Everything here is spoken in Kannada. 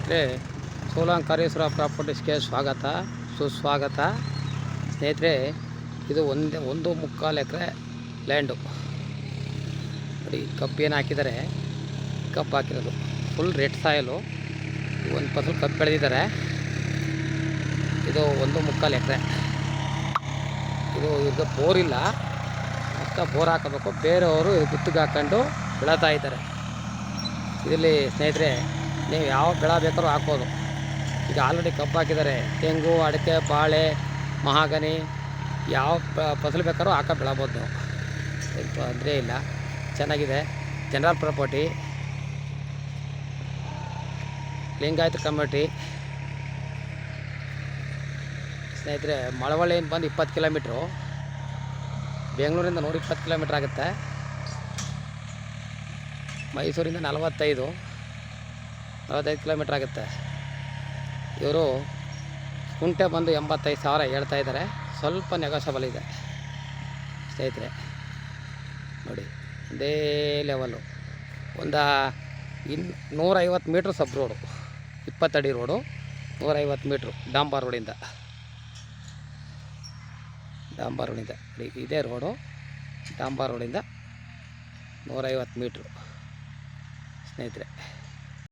ಸ್ನೇಹಿತರೆ, ಸೋಲಂಕಾರೇಶ್ವರ ಪ್ರಾಪರ್ಟೀಸ್ಗೆ ಸುಸ್ವಾಗತ. ಸ್ನೇಹಿತರೆ, ಇದು 1.25 ಎಕರೆ ಲ್ಯಾಂಡು ನೋಡಿ. ಕಬ್ಬು ಏನು ಹಾಕಿದ್ದಾರೆ, ಕಬ್ಬು ಹಾಕಿರೋದು ಫುಲ್ ರೆಡ್ ಸಾಯಲು. ಒಂದು ಫಸಲು ಕಬ್ಬು ಬೆಳೆದಿದ್ದಾರೆ. ಇದು 1.25 ಎಕರೆ. ಇದು ಇವ್ರಿಗೆ ಬೋರ್ ಇಲ್ಲ, ಮತ್ತು ಬೋರ್ ಹಾಕಬೇಕು. ಬೇರೆಯವರು ಗುತ್ತಿಗೆ ಹಾಕ್ಕೊಂಡು ಬೆಳೀತಾ ಇದ್ದಾರೆ. ಇದರಲ್ಲಿ ಸ್ನೇಹಿತರೆ, ನೀವು ಯಾವ ಬೆಳೆ ಬೇಕಾದ್ರೂ ಹಾಕ್ಬೋದು. ಈಗ ಆಲ್ರೆಡಿ ಕಬ್ಬು ಹಾಕಿದ್ದಾರೆ. ತೆಂಗು, ಅಡಿಕೆ, ಬಾಳೆ, ಮಹಾಗನಿ ಯಾವ ಫಸಲು ಬೇಕಾದ್ರೂ ಬೆಳಬೋದು ನೀವು. ಏನು ತೊಂದರೆ ಇಲ್ಲ, ಚೆನ್ನಾಗಿದೆ. General property, Lingayat community. ಸ್ನೇಹಿತರೆ, ಮಳವಳ್ಳಿಯಿಂದ ಬಂದು 20 ಕಿಲೋಮೀಟ್ರು, ಬೆಂಗಳೂರಿಂದ 120 ಕಿಲೋಮೀಟ್ರ್ ಆಗುತ್ತೆ. ಮೈಸೂರಿಂದ 45 ಕಿಲೋಮೀಟ್ರ್ ಆಗುತ್ತೆ. ಇವರು ಕುಂಟೆ ಬಂದು 85,000 ಹೇಳ್ತಾ ಇದ್ದಾರೆ. ಸ್ವಲ್ಪ ನೆಗೋಷಿಯಬಲ್ ಇದೆ ಸ್ನೇಹಿತರೆ. ನೋಡಿ, ಅದೇ ಲೆವೆಲ್ಲು. ಒಂದು 150 ಮೀಟ್ರ್ ಸಬ್ ರೋಡು, 20 ಅಡಿ ರೋಡು, 150 ಮೀಟ್ರು ಡಾಂಬರ್ ರೋಡಿಂದ ಇದೇ ರೋಡು. ಡಾಂಬರ್ ರೋಡಿಂದ 150 ಮೀಟ್ರು ಸ್ನೇಹಿತರೆ.